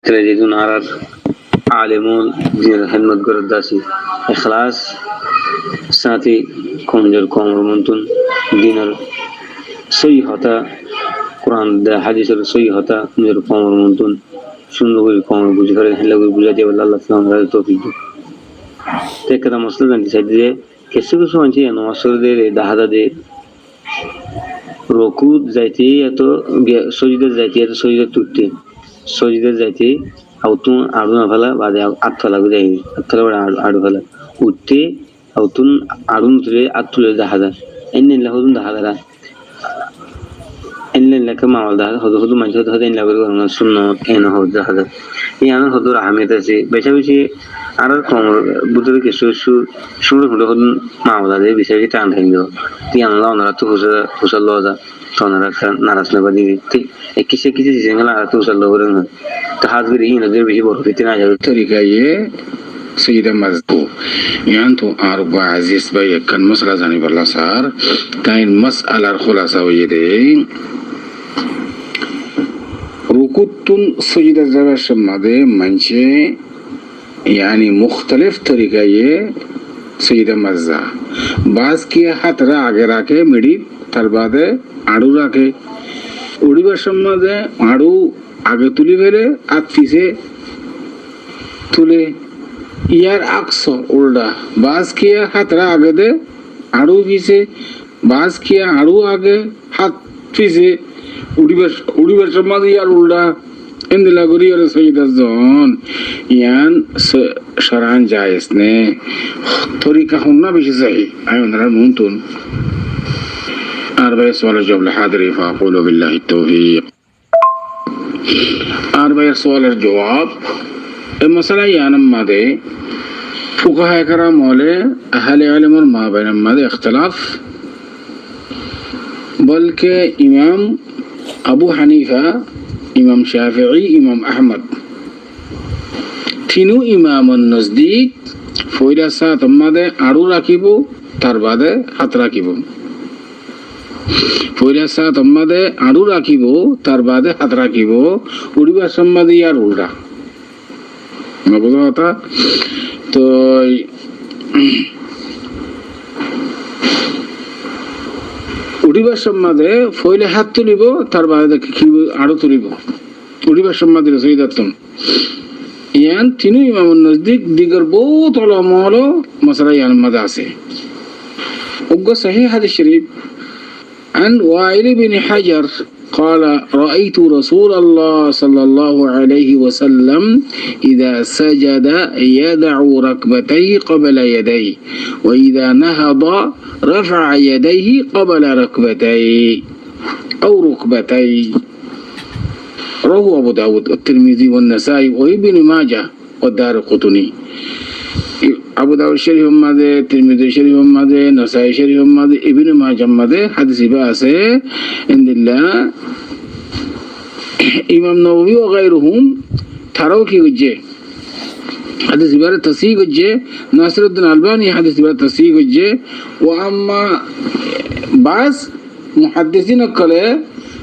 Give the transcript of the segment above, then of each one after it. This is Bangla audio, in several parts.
تريدون عرر عالمون دين الحلمت قرداسي إخلاص ساتي كونجر كومر منتون دينر صحيح هتا قرآن دا حديث صحيح هتا كونجر كومر منتون সুন্দর করে কম বুঝে করে হেলে করে বুঝাতে পারলে আল্লাহ সুবহানাহু তৌফিক দেয় তে একটা মসলা জানতে চাই যে কিছু কিছু আছে নমাজদের দাহাদাদের রুকু যাইতে এত সজদা যাইতে এত সজদা তুলতে সজদা যাইতে আউতুন আড়ু না ফেলা বাদে আত্তলা যাই আত্তলা বড় আড়ু ফেলা উঠতে আউতুন আড়ুন তুলে আত্তুলে দাহাদা এনে লাহুদুন দাহাদা এনে লেখা মাওয়াল দাহাদা হদু হদু মানুষ হদু হদু এনে লাগবে সুন্নাত এনে হদু দাহাদা ইয়ান হদু আহমেদ আছে বেশি বেশি আর কম বুঝতে কিছু কিছু সুন্দর সুন্দর হদু মাওয়াল দাদে বেশি বেশি টান থাকি দাও তিয়ান লাও না তো হুসাল লজা তোনারা নারাজ না বাদি কিছু কিছু জিনিসগুলো আর তো হুসাল লবরে না তো হাত গিয়ে ইন নজর বেশি বড় ফিতে না যাবে তরিকায়ে سيدة مزدو يانتو أربع عزيز بي كان مسألة زاني بالله صار كاين مسألة الخلاصة ويدي ركوتون سجدة زباش ماده منشي يعني مختلف طريقة سيدة مزدا باز کی হাত রা আগে রাখে মিডি তার বাদে আড়ু রাখে উড়িবার সম্মাদে আড়ু আগে তুলি ফেলে হাত পিছে তুলে ইয়ার আকস উল্টা বাস কিয়া হাতরা আগে দে আড়ু পিছে বাস কিয়া আড়ু আগে হাত পিছে উড়িবার সম্মাদে ইয়ার উল্টা এন্দিলা করি আর সৈয়দা জন ইয়ান শরান জায়েজ নে তরিকা হুন্না বেশি চাই আমি ওনারা নুনতুন أربع سؤال الجواب الحاضر فأقول بالله التوفيق أربع سؤال الجواب المسألة يعني ماذا فقهاء كرام ولا أهل علم ما بين ماذا اختلاف بلکہ امام ابو حنیفہ امام شافعی امام احمد তিনু ইমামন নজদিক ফয়লা সাত আমাদে আড়ু রাখিব তার বাদে হাত রাখিব ফয়লা সাত আমাদে আড়ু রাখিব তার বাদে হাত রাখিব উড়িবার সম্মাদে আর উল্টা বুঝা কথা তো উড়িবার সম্মাদে ফয়লে হাত তুলিব তার বাদে আড়ু তুলিব উড়িবার সম্মাদে সৈয়দাতুন ইয়ান তিনু ইমামুন নজদিক দিগর বহুত উলামা হলো মাসলা ইয়ান মধ্যে আছে ওগো সহিহ হাদিস শরীফ عن وائل بن حجر قال رأيت رسول الله صلى الله عليه وسلم إذا سجد يدع ركبتيه قبل يديه وإذا نهض رفع يديه قبل ركبتيه أو ركبتيه رواه أبو داود والترمذي والنسائي وابن ماجه والدارقطني أبو داود شريف ماده الترمذي شريف ماده النسائي شريف ماده ابن ماجه ماده حديث باسه عند الله إمام نووي وغيرهم تروا كي وجه حديث بار تصحيح وجه ناصر الدين الألباني حديث بار تصحيح وجه وأما بعض محدثين قالوا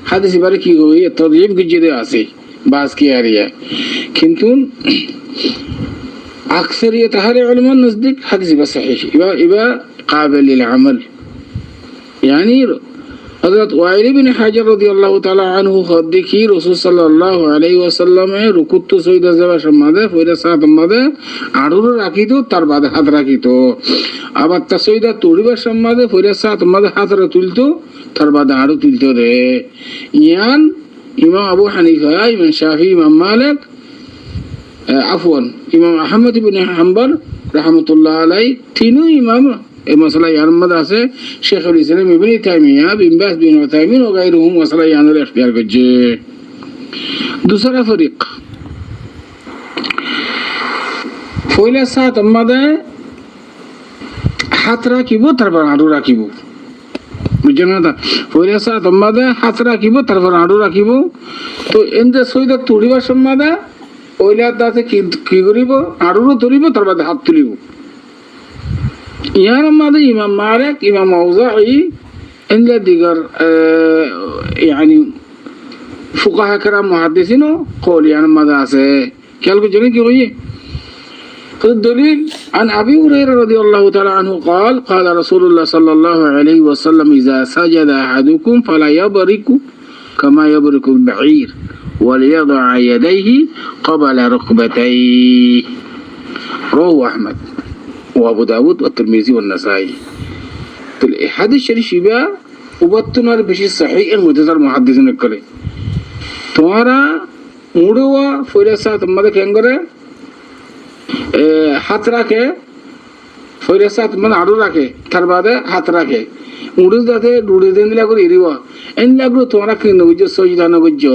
حديث بار كي هوي تضعيف وجه আছে بعض কি আরিয়া কিন্তু أكثرية أهل العلماء نصدق حديث صحيح يبقى قابل للعمل يعني حضرت وائل بن حجر رضي الله تعالى عنه خدكي رسول صلى الله عليه وسلم ركوت سيدة زباش ماذا فإذا ساعة ماذا عرور راكيتو تر بعد حد راكيتو أبا تسويدة توري باش ماذا فإذا ساعة ماذا حد رتولتو تر بعد عرو تلتو ده يان إمام أبو حنيفة إمام شافعي إمام مالك عفوا إمام أحمد بن حنبل رحمة الله عليه تينو إمام مسألة يعني ماذا আছে شيخ الإسلام ابن تيمية بن باز بن عثيمين وغيرهم مسألة يعني الاختيار করছে दूसरा फरीक ফয়লা সাত আমাদে হাত রাখিব তারপর আড়ু রাখিব বুঝছেন না ফয়লা সাত আমাদে হাত রাখিব তারপর আড়ু রাখিব তো এন্ডে সৈয়দ তুড়িবার সম্মাদে ওইলা দাতে কি করিব আড়ুরও ধরিব তার বাদে হাত তুলিব ইয়ার মধ্যে ইমাম মালিক ইমাম আউজাঈ এন্ডে দিগর يعني ফুকাহা কেরাম মুহাদ্দিসিনও কওলিয়ান মাঝে আছে খেয়াল করছেন কি কইয়ে الدليل عن أبي هريرة رضي الله تعالى عنه قال قال رسول الله صلى الله عليه وسلم إذا سجد أحدكم فلا يبرك كما يبرك البعير وليضع يديه قبل ركبتيه رواه أحمد وأبو داود والترمذي والنسائي هذا الشريف شبه وبطنا بشي صحيح المتزر محدثين الكلي تمہارا মুড়োয়া ফয়রাসা তোমাদের কেন করে হাত রাখে ফয়রাসা মানে আড়ু রাখে তার বাদে হাত রাখে মুড়ো যাতে ডুড়ে দিন দিলা করে এরিব এন লাগলো তোমরা কেন বুঝছো সজিদা না বুঝছো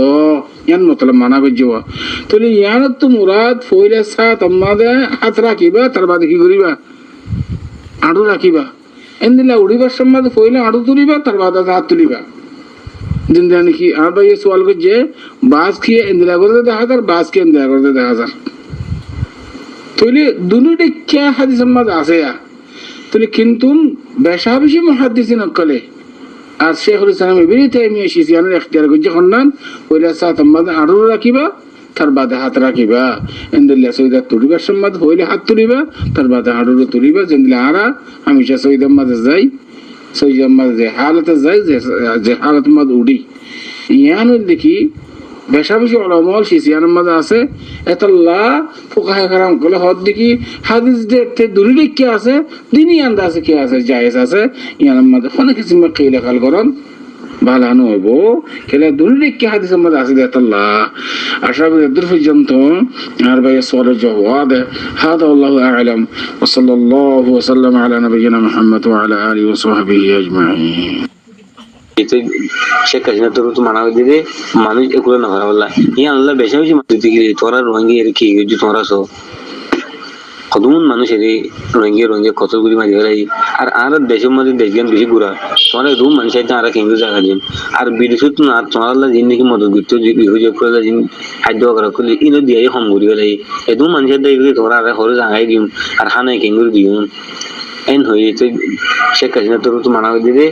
ইয়ান মতলব মানা বুঝছো তাহলে ইয়ানত তো মুরাদ ফয়রাসা তোমাদের হাত রাখিবা তার বাদে কি করিবা আড়ু রাখিবা এন দিলা উড়িবার সময় ফয়লা আড়ু তুলিবা তার বাদে হাত তুলিবা दिन जाने की आप भाई ये सवाल को जे बास किए इंदिरा करते 10,000 बास किए इंदिरा करते 10,000 तो ये दोनों ने क्या हदीस सम्मत आसे या तो ये किंतु बेशाबिशी मुहद्दिसिन अक्कले आज शेखुल इस्लाम इब्न तैमिया शियान ने इख्तियार को जे खन्नान वैला साथ सम्मत आड़ू रखिबा তার বাদে হাত রাখিবা ইনদিল্লা সৈদা তুলিবা সম্মত হইলে হাত তুলিবা তার বাদে আড়ু তুলিবা জিনদিলা আরা হামেশা সৈদা মাঝে যাই সৈয়দ যে হালতে যায় যে হালত মদ উড়ি ইয়ান দেখি বেশা বেশি ওলামাল শিয়ান মদ আছে এতাল্লাহ ফুকাহে কারাম কলে হদ দেখি হাদিস দেখতে দুলি কি আছে দিনই আন্দাজে কি আছে জায়েজ আছে ইয়ান মদ কোন কিছু মে কিলা কাল করন ভালানো হইব কেলে দুলি কি হাদিস মদ আছে এতাল্লাহ আশা করি দূর পর্যন্ত আর ভাই সওয়াল জবাব هذا والله اعلم وصلى الله وسلم على نبينا محمد وعلى اله وصحبه اجمعين শেখ হাসিনা তোর তো মানা হয়ে দিবে মানুষ এগুলো না করা বললা ইয়া আল্লাহ বেশি বেশি মানুষ দিকে তোরা রোহিঙ্গা এর কি যে তোরা সো কতমন মানুষ এর রোহিঙ্গা কতগুলি মারি ফেলাই আর দেশের মধ্যে দেখবেন বেশি ঘুরা তোমার রুম মানুষ আর কেন্দ্র জায়গা দিন আর বিদেশত না তোমার আল্লাহ জিন্দিগি মদত করতে বিহুজ করে জিন খাদ্য করা করলে ইনো দিয়ে হম ঘুরি ফেলাই এদম মানুষের দেখবে তোরা আর হরে জায়গায় দিম আর হানায় কেন্দ্র দিম এন হয়ে শেখ হাসিনা তোর তো মানা হয়ে দিবে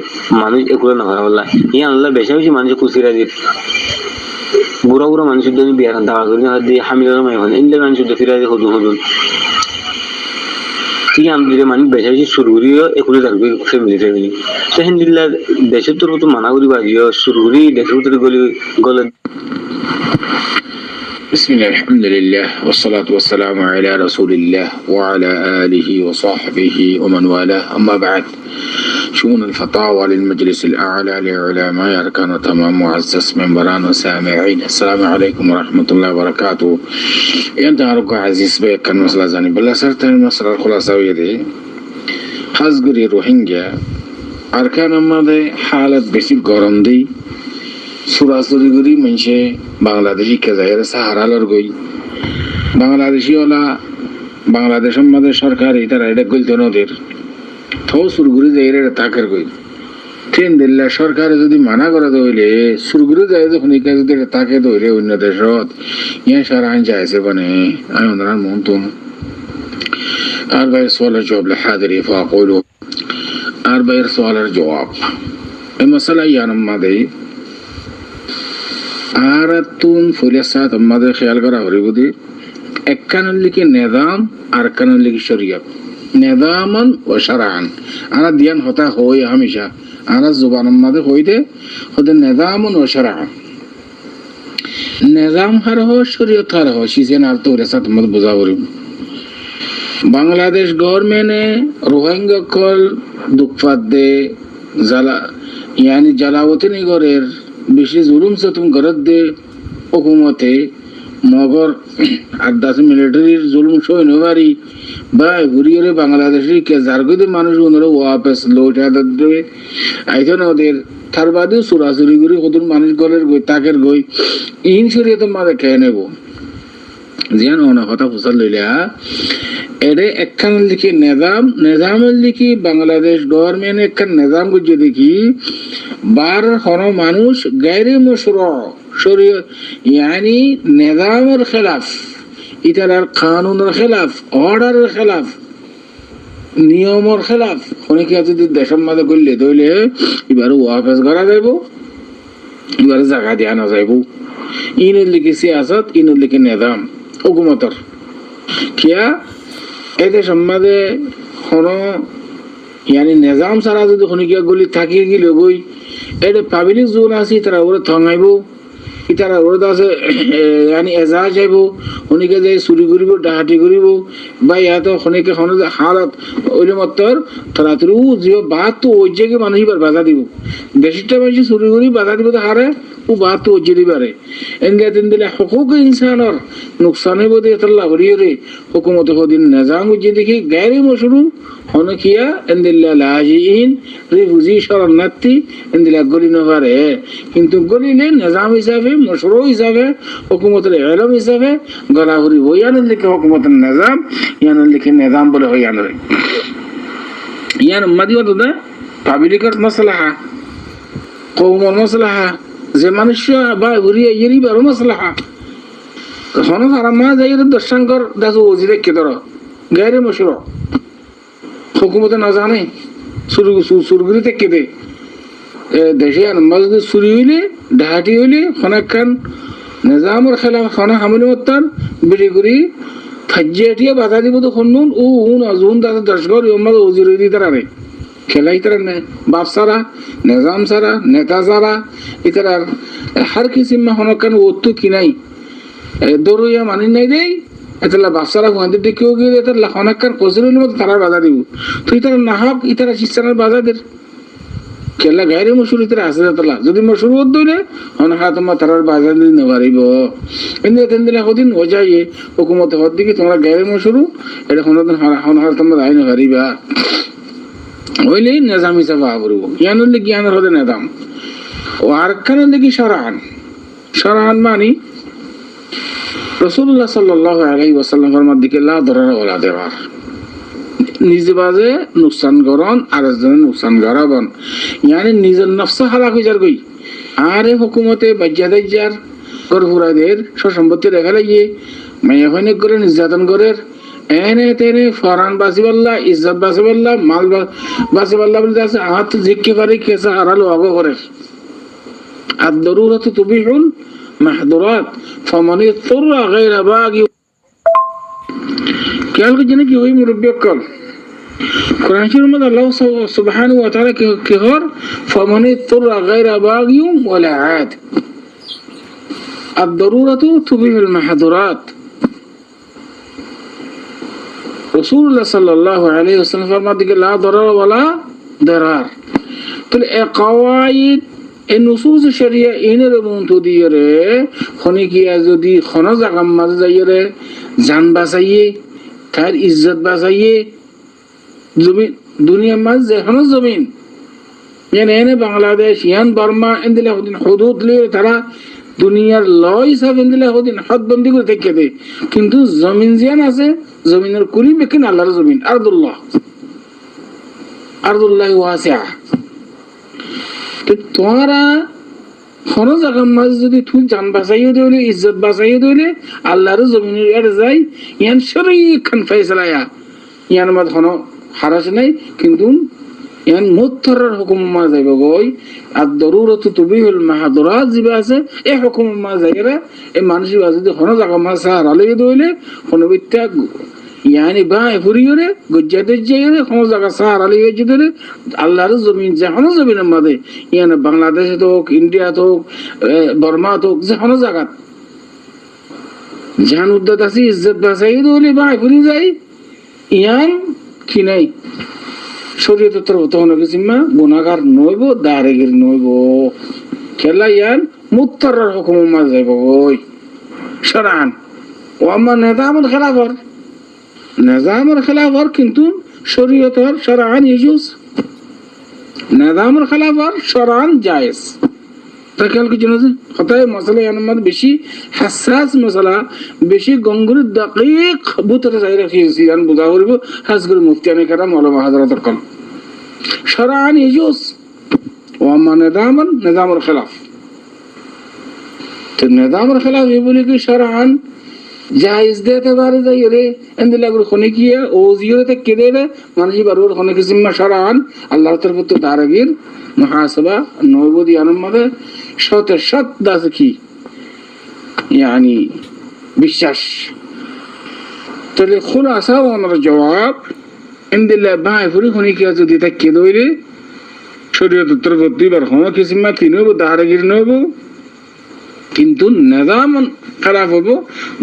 মানুষ এগুলো না করা বললা ইয়া আল্লাহ বেশি বেশি মানুষ খুশিরা দিন বুড়া বুড়া মানুষ বিয়ার দাওয়া করি দিয়ে হামিলার মাই হন এনলে মানুষ ফিরা দিয়ে হদুন হদুন ঠিক আমি দিলে মানুষ বেশি বেশি শুরু করিও এগুলো থাকবে ফ্যামিলি তো হিন্দিল্লা দেশের তোর তো মানা করি বাজিও শুরু করি দেশের তোর গলে بسم الله الحمد لله والصلاة والسلام على رسول الله وعلى آله وصحبه ومن والاه أما بعد شؤون الفتاوى للمجلس الأعلى لعلماء أركان تمام معزز منبران وسامعين السلام عليكم ورحمة الله وبركاته ينتهى ركوع عزيز بيك كان مسألة زاني بالله سرت المسألة الخلاصوية دي خازقري روهينجا أركان ماذا حالة بسيط قرم دي সুরাসুরি করি মানুষে বাংলাদেশি কেজাইয়ের সাহারালর গই বাংলাদেশি ওলা বাংলাদেশের মধ্যে সরকার তারা এটা গলতো নদীর থো সুরগুরি যাই তাকের গই ট্রেন দিল্লা সরকারে যদি মানা করে দইলে সুরগুরি যায় যখন একা যদি তাকে দইলে অন্য দেশত ইয়া সারা আইন যাইছে মানে আমি ওনার মন তুম আর ভাই সোয়ালের জবাব হাজিরি ফাকুলু আর ভাইয়ের সোয়ালের জবাব এই মশলা ইয়ানম মাদে আর তুন ফুলেসা তোমাদের খেয়াল করা হরিবুদি এক কানুন লিখি নিজাম আর কানুন লিখি শরিয়ত নিজামান ও শারাআন আনা দিয়ান হতা হই হামেশা আনা জুবানের মাঝে হইতে হতে নিজামান ও শারাআন নিজাম হার হ শরিয়ত হার হ সিজেন আর তোরেসা তোমাদের বোঝা করিব বাংলাদেশ গভর্নমেন্টে রোহিঙ্গা কল দুঃখাত দে জ্বালা ইয়ানি জ্বালাবতী নিগরের বেশি জুলুম সে তুমি গরত দে হুকুমতে মগর আদাস মিলিটারির জুলুম সই নবারি বা ঘুরিয়ে বাংলাদেশের কে জারগদে মানুষ ওনারা ওয়াপস লোটা দেবে আইতো না ওদের তার বাদে সুরাসুরি করে ওদের মানুষ গলের গই তাকের গই ইন সরিয়ে তো মাঝে খেয়ে নেব জিয়ান অনেক কথা ফুসাল লইলা এরে একখান লিখি নিজামের লিখি বাংলাদেশ গভর্নমেন্ট একখান নিজাম বুঝে দেখি বার হন মানুষ গায়রে মশরু শরীয়ত ইয়ানি নিজামের খেলাফ ইতার কানুনের খেলাফ অর্ডারের খেলাফ নিয়মের খেলাফ অনেকে যদি দেশের মাঝে করলে তৈলে এবারে ওয়াপস করা যাইব এবারে জায়গা দেওয়া না যাইব ইনের লিখে সিয়াসত, ইনের লিখে নিজাম হুকুমতর কিয়া এদের সম্মাদে কোনো ইয়ানি নিজাম ছাড়া যদি খনিকিয়া গলি থাকি গেলে বই এটা পাবলিক জোন আছে তারা ওরা থঙাইব ইতারা ওরা আছে ইয়ানি এজা যাইব খনিকে যাই চুরি করিব ডাহাতি করিব বা ইয়াত খনিকে খন হালত ওইলে মতর তারা তুই জীব বাদ তো ওই জায়গায় মানুষ এবার বাধা দিব বেশিটা বেশি চুরি করি বাধা দিব তো হারে ও বাদ তো ওই জায়গায় পারে এনলে দিন দিলে হকুক ইনসানর নুকসান হইব দিয়ে তাল্লা ভরিয়ে রে হুকুমত হদিন নিজাম যে দেখি গায়রে মশরু হনকিয়া এনদিল্লা লাজিইন রিফুজি শরণার্থী এনদিল্লা গলি নভারে কিন্তু গলিলে নিজাম হিসাবে মশরু হিসাবে হুকুমতের এলম হিসাবে গলা ভরি হইয়ানের লিখে হুকুমতের নিজাম ইয়ানের লিখে নিজাম বলে হইয়ানের ইয়ান মাদিও তো পাবলিকের মাসলাহা কওমের মাসলাহা যে মানুষ বা ঘুরিয়ে ইয়েরই বারো মাসলাহা হন সারা মা যাই দর্শাঙ্কর দাসু ওজিরে কে ধর গায়রে মশরু হুকুমতে না জানে সুরগুলি থেকে দে দেশে আনবা যদি চুরি হইলে ডাহাতি হইলে খনাকান নিজামের খেলাফ খনা হামিল মত্তার বিড়ি করি ফাজ্জিয়াটিয়া বাধা দিব তো খন্নুন ও নজুন দাদা দর্শকর ইমাদ ওজির দি তারারে খেলাই তারা নে বাপ সারা নিজাম সারা নেতা সারা ইতারার হার কিসিমা খনাকান ওত্তু কিনাই দরুয়া মানি নাই দেই এতলা বাচ্চারা হুয়াদের দিকেও গিয়ে এত অনেকক্ষণ কচুরির মতো তারার বাধা দিব তুই তারা না হোক ইতারা শিষ্টানের বাধা দের খেলা গায়ের মশুর ইতারা আসে তালা যদি মশুর দইলে হনহা তোমার তারার বাধা দিতে নেবারিব কিন্তু এতেন দিলে কদিন ও যাইয়ে হুকুমতে হর দিকে তোমরা গায়ের মশুরু এটা কোনোদিন হনহার তোমার আইন হারিবা ওইলেই নিজাম হিসাবে আবরব জ্ঞানের লিখে জ্ঞানের হতে নিজাম ও আরকানের লিখে সরাহান মানি রাসূলুল্লাহ সাল্লাল্লাহু আলাইহি ওয়াসাল্লামের মধ্যে লা দরার ওয়ালা দিরার নিজে বাজে নুকসান করন আর একজনের নুকসান করাবন ইয়ানি নিজের নফস হালাক হয়ে যার গই আরে হুকুমতে বাজ্জাদাইজার গরফুরাদের সম্পত্তি রেখা লাগিয়ে মাইয়া ফাইনে করে নির্যাতন করে এনে তেনে ফরান বাসিবাল্লাহ ইজ্জত বাসিবাল্লাহ মাল বাসিবাল্লাহ বলতে আছে আহাত জিক্কি পারি কেসা হারালো আগো করে আর দরুরত তুবিহুল محظورات فمن اضطر غير باغ قال جن کی ہوئی مربی کل قرآن شریف میں اللہ سبحانہ و تعالی کی غور فمن اضطر غير باغ ولا عاد الضرورة تبيح المحظورات رسول الله صلى الله عليه وسلم فرماتے کہ لا ضرر ولا ضرار تو قواعد এই নুসুস শরিয়া ইনের মন্তু দিয়ে রে খনিকিয়া যদি খন জাগাম মাঝে যাইয়ে রে জান বাঁচাইয়ে তার ইজ্জত বাঁচাইয়ে জমিন দুনিয়ার মাঝে যেখানে জমিন এনে বাংলাদেশ ইয়ান বার্মা এনদিলে হদিন হুদুদ লিয়ে তারা দুনিয়ার ল হিসাব এনদিলে হদিন হদবন্দি করে থেকে দে কিন্তু জমিন জিয়ান আছে জমিনের কুলি বেকিন আল্লাহর জমিন আরদুল্লাহ ওয়াসিআ তোমারা কোন জায়গার মাঝে যদি তুই জান বাঁচাইও দিলে ইজ্জত বাঁচাইও দিলে আল্লাহর জমিনের এর যাই ইয়ান শরীখান ফয়সালায়া ইয়ান মাঝে কোনো হারাস নাই কিন্তু ইয়ান মুত্তরার হুকুম মা যাইব গই আর দরুরত তুবিহুল মাহদুরাত জিবা আছে এই হুকুম মা যাইরা এই মানুষই যদি কোন জায়গা মাঝে হারালে দিলে কোনো বিত্তা ইয়ানি বা ফুরিয়রে গজ্জাতে যাইরে কোন জায়গা সাহারা লিয়ে যেতে আল্লাহর জমিন যেখানে জমিনের মধ্যে ইয়ানে বাংলাদেশে তো ইন্ডিয়া তো বর্মা তো যেখানে জায়গা জান উদ্যত আছে ইজ্জত বাঁচাই দিলে বা ফুরি যাই ইয়ান কি নাই শরীয়তের তরফ তখন কিসিমা গুনাহগার নইব দারেগির নইব খেলা ইয়ান মুত্তারার হুকুম মা যাইব ওই শরান ও আমার নিজামের খেলাফর নিজামের খেলাফর কিন্তু শরীয়তের শরআন ইজুজ নিজামের খেলাফর শরআন জায়েজ তা খেয়াল কি জানো হতায় মশলা ইয়ানমাদ বেশি হাসাস মশলা বেশি গঙ্গুর দাকিক বুতরে যাই রাখিয়েছি আন বুঝা করব খাস করে মুফতিয়ানে কারাম ওলামা হযরতের কল শরআন ইজুজ ও আমা নিজামের খেলাফ তো নিজামের খেলাফ এই বলে কি শরআন জায়েজ দেতে পারে যাই রে এন্দিলা করে খনে কিয়া ও জিয়তে কেদে রে মানুষ বারবার খনে কি জিম্মা শরআন আল্লাহর তরফ থেকে দারগির মুহাসাবা নবদি আনমাদে শত দাস কি يعني বিশ্বাস তাহলে খুলাসা ওনার জবাব ইনদিল্লাহ বাই ফুরি হনি কি যদি তাকে দইরে শরীয়ত উত্তর দুইবার হওয়া কিসিমা তিনব দাহারাগিরি নব কিন্তু নিজাম খারাপ হবো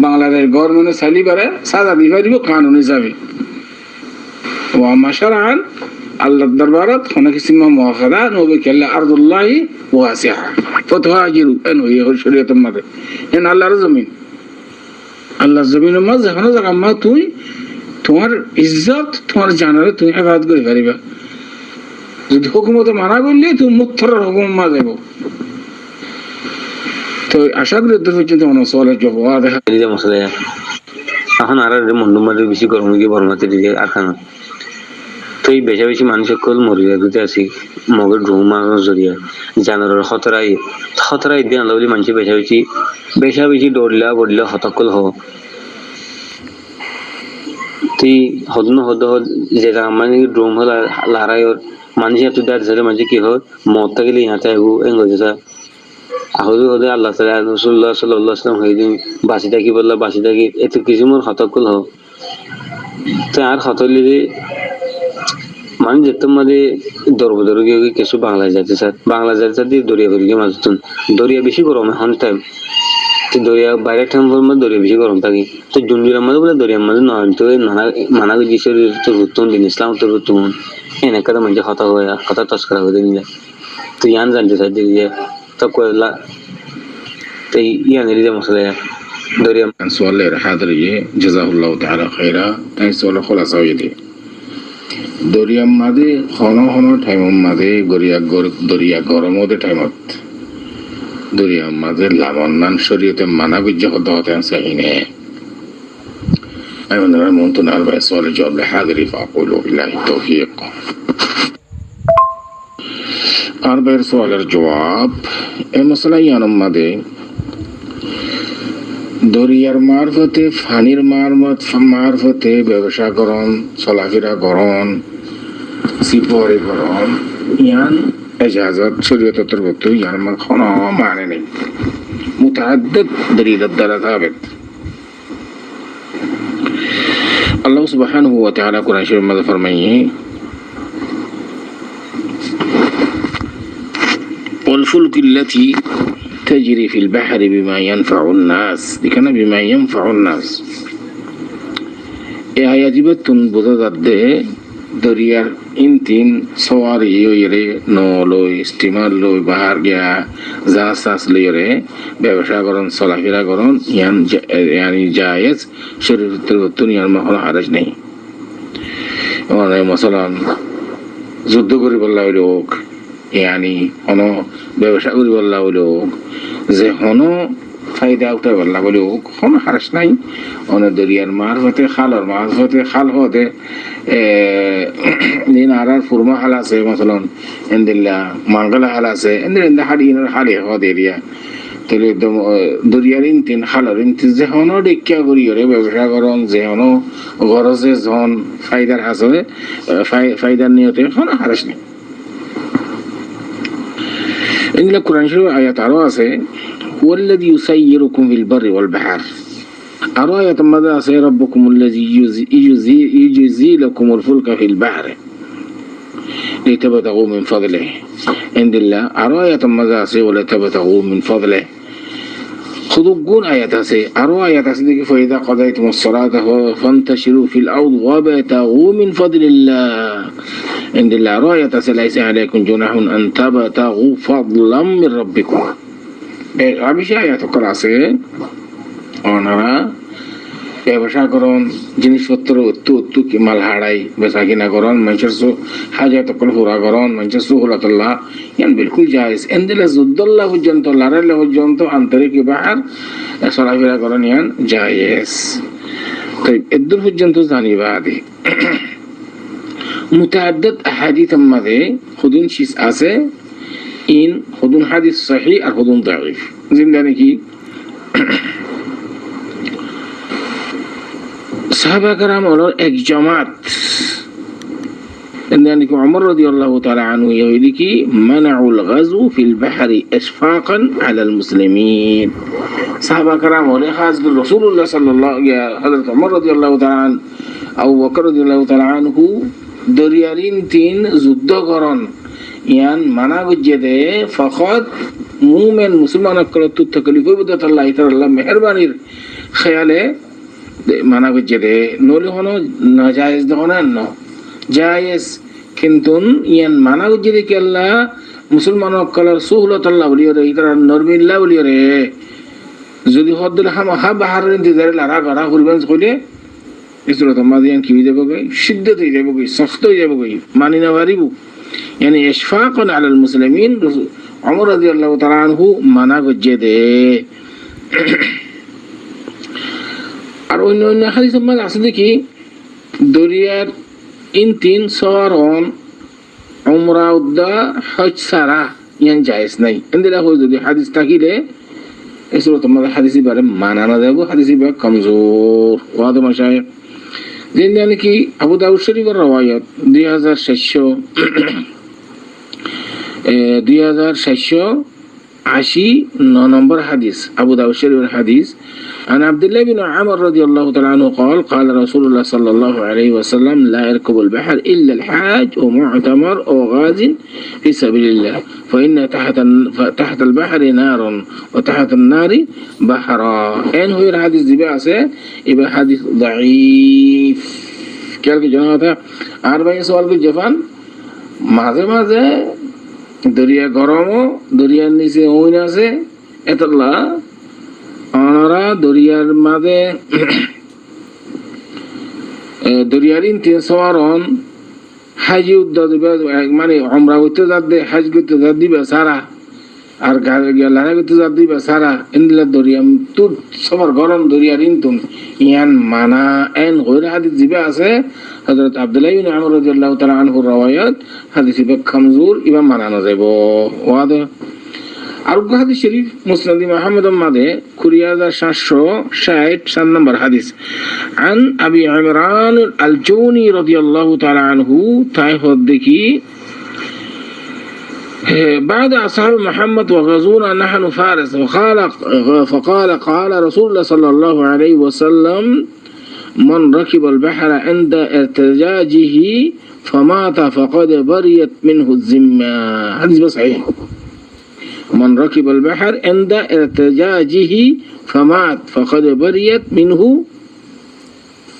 বাংলাদেশ গভর্নমেন্ট চালি পারে সাজা দি পারিব কানুন হিসাবে ওয়া মাশারান আল্লাহর দরবারত হনা কিসিমা মুআখাদা নবে কেল্লা আরদুল্লাহি ওয়াসিআ ফাতহাজিরু এন হই শরীয়তের মধ্যে এন আল্লাহর জমিন আল্লাহর জমিনের মাঝে যেখানে জায়গা মা তুই তোমার ইজ্জত তোমার জানারে তুমি হেফাজত করে পারিবা যদি হুকুমতে মানা করলে তুমি মুক্তর হুকুম মা যাব তো আশা করি দূর পর্যন্ত মানুষ সওয়ালের জবাব দেখা এই যে মশলা এখন আর মন্ডুম মাঝে বেশি গরম গিয়ে বর্মাতে দিয়ে আর খানা তো এই বেশা বেশি মানুষের কল মরিয়া দিতে আসি মগের ঢৌ মারানোর জরিয়া জানার হতরাই দিয়ে আনলো বলে মানুষের বেশা বেশি দৌড়লা বড়লা হতকল হ তুই হদ যে মানে ড্রোম হল লারাই মানুষ এত দাঁড় ধরে মানুষ কি হয় মদ থাকলে ইহাতে আগু এং হয়েছে আহুদি হদে আল্লাহ তাআলা রাসূলুল্লাহ সাল্লাল্লাহু আলাইহি ওয়াসাল্লাম হইদি বাসি থাকি বললা বাসি থাকি এত কিছু মোর হতকল হ তো আর হতলি যে মানুষ যেত মাঝে দরবদর গিয়ে কিছু বাংলা যাইতে স্যার বাংলা যাইতে দিয়ে দরিয়া করি গিয়ে মাঝে দরিয়া বেশি গরম এখন টাইম তো দরিয়া বাইরের টাইম মধ্যে দরিয়া বেশি গরম থাকি তো জুনজুরের মধ্যে বলে দরিয়ার মধ্যে নয় তো নানা জিনিসের তোর গুরুত্ব দিন ইসলাম তোর গুরুত্ব এনেকা তো মানুষ হতা হয়ে হতা তস্করা হয়ে নিলে তো ইয়ান জানতে চাই যে তো কয়লা তো ইয়ানের যে মশলা দরিয়া سؤال حاضر جزاه الله تعالى خيرا তাই সওয়াল খোলাসা হয়ে দিয়ে দরিয়ার মাঝে হন টাইমের মাঝে দরিয়া গরমতে টাইমত দরিয়ার মাঝে লাবন্নান শরীয়তে মানা গুজ্জ হতে আছে হিনে أيضا ممكن أربع سؤال الجواب لحاضري فأقول بالله التوفيق أربع سؤال الجواب المسألة يانم ماده দরিয়ার মারফতে ফানির মারফতে ব্যবসা করন চলাফেরা করন সিপরে করন ইয়ান এজাজত শরীয়তের মতো ইয়ান কোনো মানে নেই মুতাআদ্দিদ দলিলের দ্বারা সাবিত আল্লাহ সুবহানাহু ওয়া তাআলা কুরআন শরীফের মধ্যে ফরমাইয়ে والفلك التي تجري في البحر بما ينفع الناس ديكنا بما ينفع الناس এই আয়াতিবাতুন বোঝা যাচ্ছে দরিয়ার ইনতিন সওয়ারি ইরে নলই স্টিমার লই বাহার গিয়া জাহাজ লইরে ব্যবসা করন চলাফেরা করন ইয়ানি জায়েজ শরীয়তের দুনিয়ার কোনো হারাজ নেই মানে মাসালান যুদ্ধ করি বললা হইল ইয়ানি কোনো ব্যবসা করি বললা হইল যে হনো ফায়দা উঠে বললা বলে কোনো হারাস নাই অনেক দরিয়ার মারফতে খাল হতে দিন আর ফুরমা হাল আছে মসলন এন্দিল্লা মাঙ্গলা হাল আছে এন্দিল্লা হাড়ি হালে হদ এরিয়া তাহলে দরিয়ার ইনতিন খালর ইনতিন যে হনো ডিক্কা করি ব্যবসা করন যে হনো গরজে জন ফায়দার হাসে ফায়দার নিয়তে কোনো হারাস নেই এগুলা কোরআন শরীফের আয়াত আরো আছে هو الذي يسيركم في البر والبحر আরো আয়াতের মধ্যে আছে ربكم الذي يجزي لكم الفلك في البحر لتبتغوا من فضله عند الله আরো আয়াতের মধ্যে আছে ولتبتغوا من فضله خذوا آيات আছে আরো আয়াত আছে দেখি فإذا قضيتم الصلاة فانتشروا في الأرض وابتغوا من فضل الله عند الله আরো আয়াত আছে ليس عليكم جناح أن تبتغوا فضلا من ربكم বেশি আয়াত আছে ওনারা ব্যবসা করন জিনিসপত্র উত্তু কি মাল হাড়াই বেচা কিনা করন মানুষের হাজার পুরা করন মানুষের সুহুলাতুল্লাহ ইয়ান বিলকুল জায়েজ এন্দিলা যুদ্ধল্লাহ পর্যন্ত লড়াইলে পর্যন্ত আন্তরিক বাহার চলাফেরা করন ইয়ান জায়েজ তাই এদুর পর্যন্ত জানিবা আদি মুতাআদ্দিদ আহাদিসের মধ্যে খুদুন শিস আছে ইন খুদুন হাদিস সহিহ আর খুদুন দাঈফ জিন্দা নাকি সাহাবা کرام হলো এক জামাত এন্দানি কো ওমর রাদিয়াল্লাহু তাআলা আনহু ইহদি কি মানাউল গাজু ফিল বাহরি ইশফাকান আলা আল মুসলিমিন সাহাবা کرام হলে খাস রাসূলুল্লাহ সাল্লাল্লাহু হযরত ওমর রাদিয়াল্লাহু তাআলা আবু বকর রাদিয়াল্লাহু তাআলা আনহু দরিয়ারিন তিন যুদ্ধ করন ইয়ান মানা গুজে দে ফকত মুমিন মুসলমান কল তুত তকলিফ বদত আল্লাহ তাআলা মেহেরবানির খেয়ালে মানা গুজে দে নলে হনো নাজায়েজ দহনা ন জায়েজ কিন্তু ইয়ান মানা গুজে দে কি আল্লাহ মুসলমান কলার সুহলত আল্লাহ বলিরে ইতার নরমিল্লাহ বলিরে যদি হদ্দুল হাম বাহারের ইন্তজারে লারা গড়া করবেন কইলে ইসরত মাদিয়ান কি হয়ে যাবে গই শিদ্দত হয়ে যাবে গই সখত হয়ে যাবে গই মানি না পারিব يعني إشفاقا على المسلمين عمر رضي الله تعالى عنه মানা গজে দে আর অন্য অন্য হাদিস মধ্যে আছে দেখি দরিয়ার ইন তিন সওয়ারন উমরা উদ্দা হজ সারা ইয়ান জায়েজ নাই এন্দিলা হয় যদি হাদিস থাকিলে এসব তোমাদের হাদিসি বারে মানা না যাব হাদিসি বা কমজোর ওয়াদ মাশায়েখ যেন জানি কি আবু দাউদ শরীফের রওয়ায়াত 2680 নম্বর হাদিস আবু দাউদ শরীফের হাদিস عن عبد الله بن عمر رضي الله تعالى عنه قال قال رسول الله صلى الله عليه وسلم لا يركب البحر إلا الحاج ومعتمر أو غاز في سبيل الله فإن تحت البحر نار وتحت النار بحرا إن هو الحديث دي بأسه يبقى حديث ضعيف كيف جناته 40 سوال के जफान মাঝে মাঝে দরিয়া গরমও দরিয়ার নিচে ওইন আছে এতলা ওনারা দরিয়ার মাঝে দরিয়ারিন 300 হাজি উদ্দা দিবে মানে উমরা করতে যাবে হাজ করতে দিবে সারা আর লারা করতে দিবে সারা ইনলা দরিয়াম তু সবার গরম দরিয়ারিন তুম ইয়ান মানা এন গয়র হাদিস দিবে আছে হযরত আব্দুল্লাহ ইবনে আমর রাদিয়াল্লাহু তাআলা আনহুর রওয়ায়াত হাদিস বে কমজোর ইবা মানা না যাব ওয়াদে আর হাদিস শরীফ মুসনাদ মুহাম্মদ মাদে 20760 নম্বর হাদিস عن ابي عمران الجوني رضي الله تعالى عنه তাইহদ দেখি بعد أصحاب محمد وغزونا نحن فارس فقال رسول الله صلى الله عليه وسلم من ركب البحر عند ارتجاجه فمات فقد بريت منه الذمة حديث صحيح من ركب البحر عند ارتجاجه فمات فقد بريت منه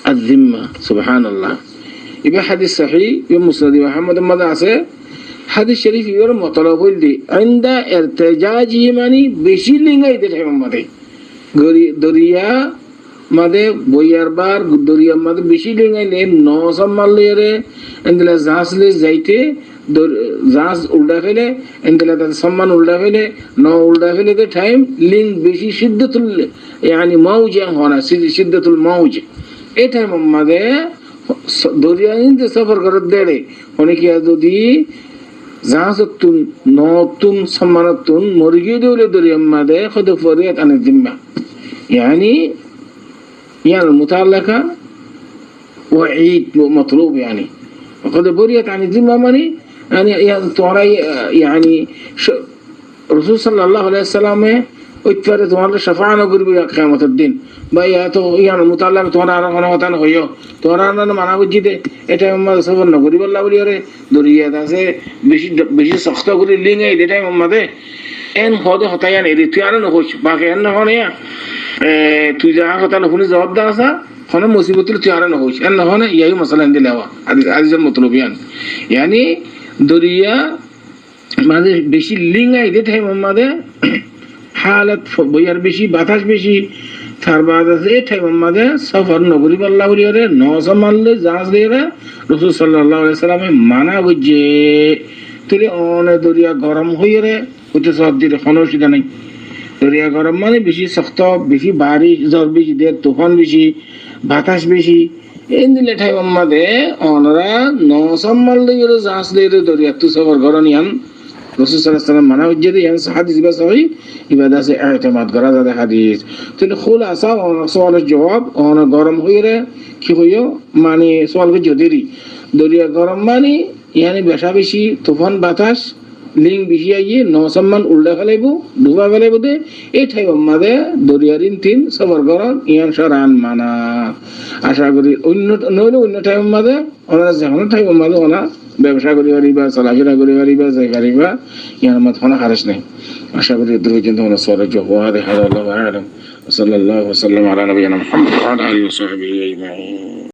الذمة سبحان الله يبقى حديث صحيح يوم مسند محمد ماذا আছে হাদিস শরীফ এর মতলব হইল আন্দা ইরতিজাজি মানে বেশি লিঙ্গাই দে মধ্যে দরিয়া মাদে বইয়ার বার দরিয়া মাদে বেশি লিঙ্গাইলে ন সম্মালে রে এন্ডলা জাহাজলে যাইতে জাহাজ উল্টা ফেলে এন্ডলা তার সম্মান উল্টা ফেলে ন উল্টা ফেলে তে টাইম লিং বেশি সিদ্ধতুল يعني موج হনা সিদ্ধতুল মৌজ এই টাইম মাদে দরিয়া ইনতে সফর করে দেড়ে অনেকে যদি জাহাজতুন নতুন সম্মানতুন মরগি দৌলে দরিয়াম মাদে খদ ফরিয়াত আন জিম্মা يعني المتعلقة وعيد مطلوب يعني وقد بريت عن الذمة يعني رسول صلى الله عليه وسلم اتفرد তোমার শাফাআনা করবে কিয়ামতের দিন ভাই এত ইয়ার মুতাল্লাক তোরা আর কোন কথা হইও তোরা না মানা বুঝিতে এটা আমাদের সবর না করি বল্লা বলি রে দরিয়া আছে বেশি বেশি শক্ত করে লিঙ্গে এটা আমাদের এন হদে হতায়া নেই তুই আর না হইছ বাকি এন না হনে তুই যা কথা না শুনে জবাব দা আসা হনে মুসিবতুল তুই আর না হইছ এন না হনে ইয়াই মাসালা দিলে হওয়া আজিজের মতলব yani দরিয়া মাঝে বেশি লিঙ্গাই দিতে আমাদের حالت بيار بشي باتاش بشي তার বাদ আছে এই টাইমের মধ্যে সফর নগরী বল্লা বলিয়ারে নজা মানলে জাহাজ দিয়ে রাসূল সাল্লাল্লাহু আলাইহি সাল্লামে মানা বুঝে তুই অনে দরিয়া গরম হইরে ওতে সব দিলে কোনো অসুবিধা নাই দরিয়া গরম মানে বেশি শক্ত বেশি বারিশ ঝড় বেশি দে তুফান বেশি বাতাস বেশি এই দিলে টাইমের মধ্যে অনরা নজা মানলে জাহাজ দিয়ে দরিয়া তো সফর গরনিয়ান রাসূল সাল্লাল্লাহু আলাইহি সাল্লাম মানা বুঝে দিয়ে হাদিস বা সহি ইবাদা সে اعتماد করা যায় হাদিস তাহলে খুলাসা সওয়ালের জবাব অনে গরম হইরে কি হইও মানে সওয়াল কে জদিরি দরিয়া গরম মানে يعني বেশা বেশি তুফান বাতাস লিং বিহিয়াইয়ে নসম্মান উল্টা ফেলাইব ডুবা ফেলাইব দে এই ঠাই মাদে দরিয়ারিন তিন সবর গরম ইয়ান সরান মানা আশা করি অন্য নইলে অন্য ঠাই মাদে ওনারা যেমন ঠাই মাদে ওনা ব্যবসা করি পারিবা চলাফেরা করি পারিবা যাই পারিবা ইয়ার মত কোনো হারেস নেই আশা করি দূর পর্যন্ত ওনা সরে ওয়া দেখা আল্লাহু আ'লাম সাল্লাল্লাহু ওয়া সাল্লাম আলা নবিয়িনা মুহাম্মদ ওয়া আলা আলিহি ওয়া সাহবিহি আজমাইন